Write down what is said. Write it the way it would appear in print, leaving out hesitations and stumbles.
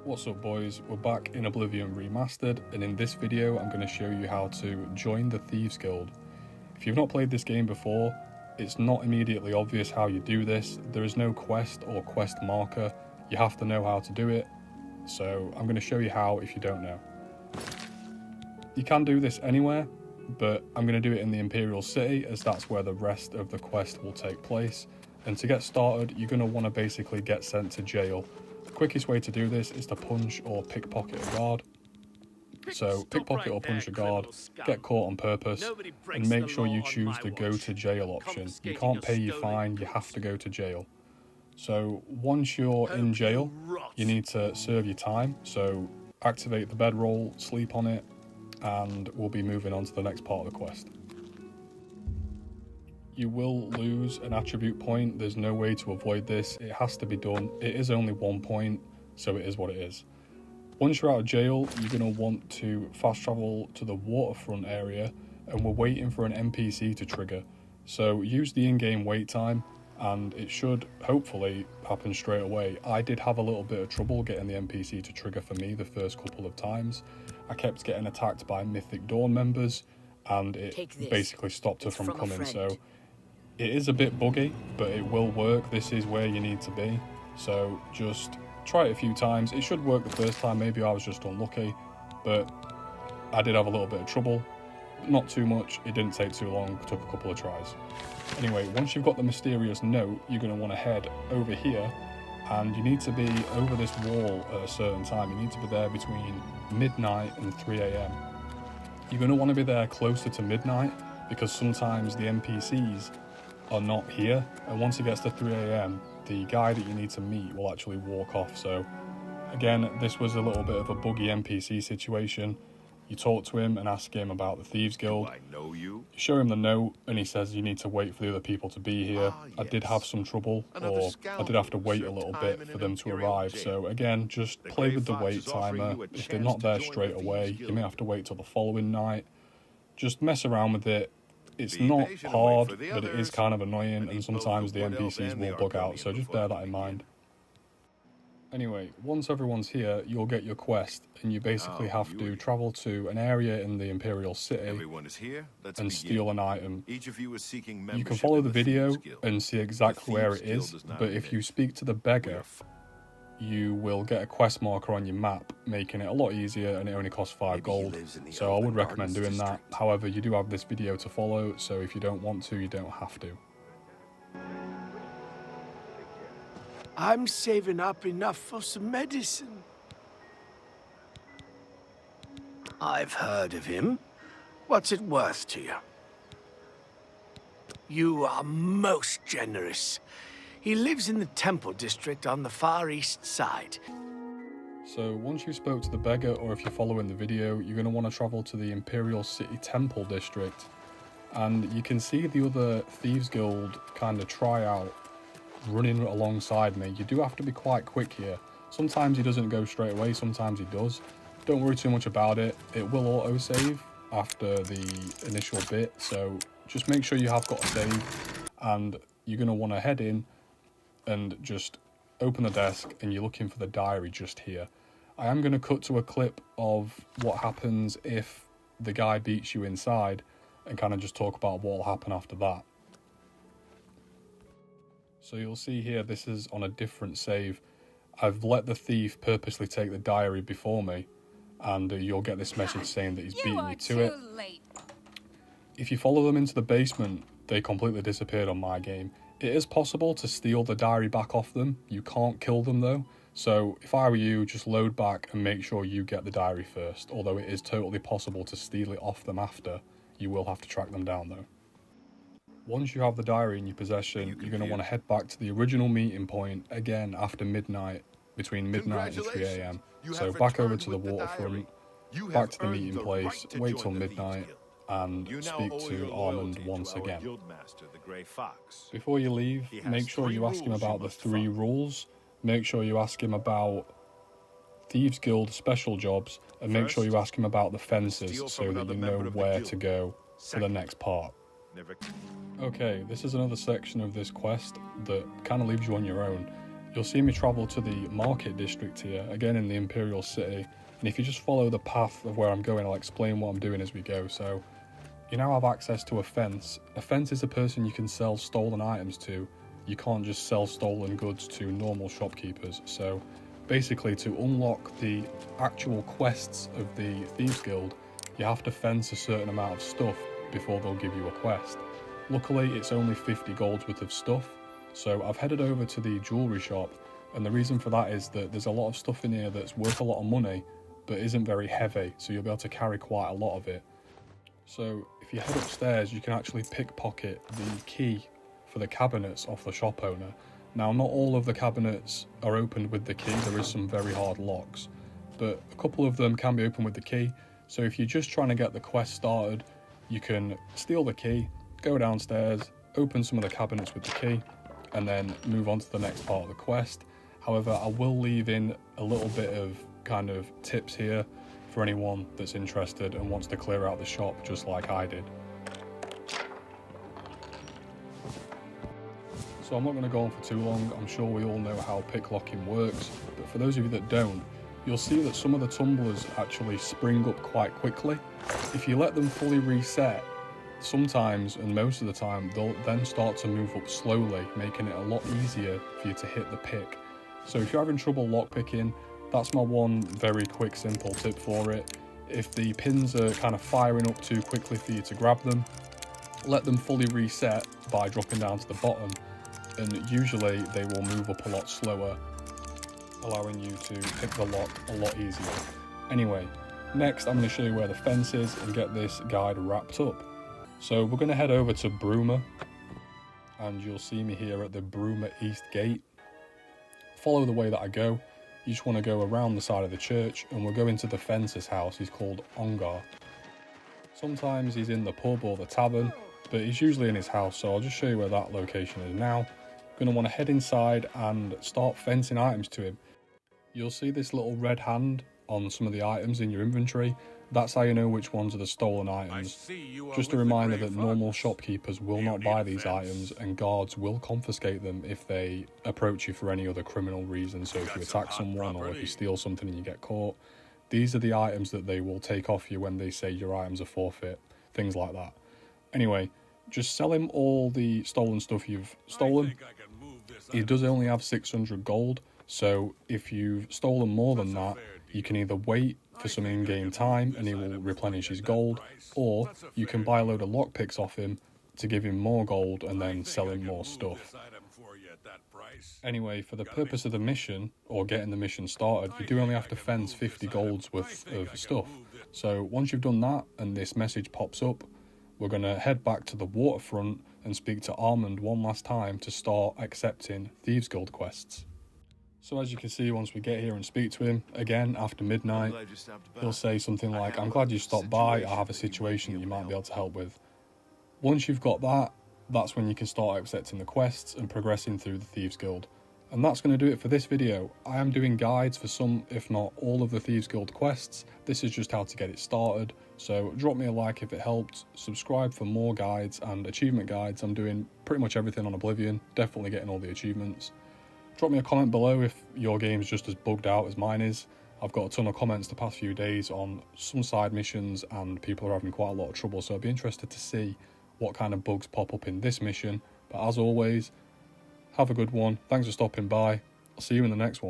What's up boys, we're back in Oblivion Remastered, and in this video I'm going to show you how to join the Thieves Guild. If you've not played this game before, it's not immediately obvious how you do this. There is no quest or quest marker, you have to know how to do it, so I'm going to show you how if you don't know. You can do this anywhere, but I'm going to do it in the Imperial City as that's where the rest of the quest will take place. And to get started, you're going to want to basically get sent to jail. The quickest way to do this is to punch or pickpocket a guard. So pickpocket or punch a guard, get caught on purpose, and make sure you choose the go to jail option. You can't pay your fine, you have to go to jail. So once you're in jail, you need to serve your time. So activate the bedroll, sleep on it, and we'll be moving on to the next part of the quest. You will lose an attribute point, there's no way to avoid this, it has to be done. It is only 1 point, so it is what it is. Once you're out of jail, you're going to want to fast travel to the waterfront area, and we're waiting for an NPC to trigger. So use the in-game wait time, and it should hopefully happen straight away. I did have a little bit of trouble getting the NPC to trigger for me the first couple of times. I kept getting attacked by Mythic Dawn members, and it basically stopped her from coming, so it is a bit buggy, but it will work. This is where you need to be, so just try it a few times. It should work the first time, maybe I was just unlucky, but I did have a little bit of trouble. Not too much, it didn't take too long, took a couple of tries. Anyway, once you've got the mysterious note, you're going to want to head over here, and you need to be over this wall at a certain time. You need to be there between midnight and 3 AM. You're going to want to be there closer to midnight, because sometimes the NPCs are not here, and once it gets to 3 AM, the guy that you need to meet will actually walk off. So again, this was a little bit of a buggy NPC situation. You talk to him and ask him about the Thieves Guild. Do I know you? You show him the note and he says you need to wait for the other people to be here. Yes. I did have some trouble, or I did have to wait a little bit for them to arrive. So again, just play with the wait timer. If they're not there straight away, you may have to wait till the following night. Just mess around with it. It's not hard, but it is kind of annoying, and sometimes the NPCs will bug out, so just bear that in mind. Anyway, once everyone's here, you'll get your quest, and you basically have to travel to an area in the Imperial City and steal an item. You can follow the video and see exactly where it is, but if you speak to the beggar, you will get a quest marker on your map, making it a lot easier, and it only costs 5 gold, so I would recommend doing that. However, you do have this video to follow, so if you don't want to, you don't have to. I'm saving up enough for some medicine. I've heard of him. What's it worth to you? You are most generous. He lives in the Temple District on the far east side. So once you spoke to the beggar, or if you're following the video, you're going to want to travel to the Imperial City Temple District. And you can see the other Thieves Guild kind of try out running alongside me. You do have to be quite quick here. Sometimes he doesn't go straight away, sometimes he does. Don't worry too much about it. It will auto-save after the initial bit, so just make sure you have got a save, and you're going to want to head in and just open the desk, and you're looking for the diary just here. I am going to cut to a clip of what happens if the guy beats you inside, and kind of just talk about what will happen after that. So you'll see here, this is on a different save. I've let the thief purposely take the diary before me, and you'll get this message saying that he's beaten you to it. If you follow them into the basement, they completely disappeared on my game. It is possible to steal the diary back off them. You can't kill them though. So if I were you, just load back and make sure you get the diary first. Although it is totally possible to steal it off them after. You will have to track them down though. Once you have the diary in your possession, you're going to want to head back to the original meeting point again after midnight, between midnight and 3 AM. So back over to the waterfront, back to the meeting place, wait till midnight, and speak to Armand once again. Before you leave, make sure you ask him about the 3 rules, make sure you ask him about Thieves Guild special jobs, and make sure you ask him about the fences so that you know where to go for the next part. Okay, this is another section of this quest that kind of leaves you on your own. you'll see me travel to the market district here, again in the Imperial City, and if you just follow the path of where I'm going, I'll explain what I'm doing as we go. So you now have access to a fence. A fence is a person you can sell stolen items to. You can't just sell stolen goods to normal shopkeepers. So basically, to unlock the actual quests of the Thieves Guild, you have to fence a certain amount of stuff before they'll give you a quest. Luckily, it's only 50 gold's worth of stuff, so I've headed over to the jewellery shop, and the reason for that is that there's a lot of stuff in here that's worth a lot of money, but isn't very heavy, so you'll be able to carry quite a lot of it. So if you head upstairs, you can actually pickpocket the key for the cabinets off the shop owner. Now, not all of the cabinets are opened with the key, there is some very hard locks, but a couple of them can be opened with the key. So if you're just trying to get the quest started, you can steal the key, go downstairs, open some of the cabinets with the key, and then move on to the next part of the quest. However, I will leave in a little bit of kind of tips here for anyone that's interested and wants to clear out the shop just like I did. So I'm not going to go on for too long. I'm sure we all know how picklocking works, but for those of you that don't, you'll see that some of the tumblers actually spring up quite quickly. If you let them fully reset, sometimes and most of the time they'll then start to move up slowly, making it a lot easier for you to hit the pick. So if you're having trouble lockpicking, that's my one very quick simple tip for it. If the pins are kind of firing up too quickly for you to grab them, let them fully reset by dropping down to the bottom, and usually they will move up a lot slower, allowing you to pick the lock a lot easier. Anyway, next I'm going to show you where the fence is and get this guide wrapped up. So we're going to head over to Bruma, and you'll see me here at the Bruma East Gate. Follow the way that I go. You just want to go around the side of the church, and we'll go into the fencer's house. He's called Ongar. Sometimes he's in the pub or the tavern, but he's usually in his house, so I'll just show you where that location is now. Going to want to head inside and start fencing items to him. You'll see this little red hand on some of the items in your inventory. That's how you know which ones are the stolen items. Just a reminder that normal shopkeepers will not buy these items, and guards will confiscate them if they approach you for any other criminal reason. So if you attack someone or if you steal something and you get caught, these are the items that they will take off you when they say your items are forfeit, things like that. Anyway, just sell him all the stolen stuff you've stolen. He does only have 600 gold, so if you've stolen more than that, you can either wait for some in-game time and he will replenish his gold, or you can buy a load of lockpicks off him to give him more gold and then sell him more stuff. Anyway, for the purpose of the mission, or getting the mission started, you do only have to fence 50 gold's worth of stuff. So once you've done that and this message pops up, we're going to head back to the waterfront and speak to Armand one last time to start accepting Thieves Guild quests. So as you can see, once we get here and speak to him, again, after midnight, he'll say something like, "I'm glad you stopped by, I have a situation that you might be able to help with." Once you've got that, that's when you can start accepting the quests and progressing through the Thieves Guild. And that's going to do it for this video. I am doing guides for some, if not all, of the Thieves Guild quests. This is just how to get it started. So drop me a like if it helped, subscribe for more guides and achievement guides. I'm doing pretty much everything on Oblivion, definitely getting all the achievements. Drop me a comment below if your game's just as bugged out as mine is. I've got a ton of comments the past few days on some side missions and people are having quite a lot of trouble, so I'd be interested to see what kind of bugs pop up in this mission. But as always, have a good one. Thanks for stopping by. I'll see you in the next one.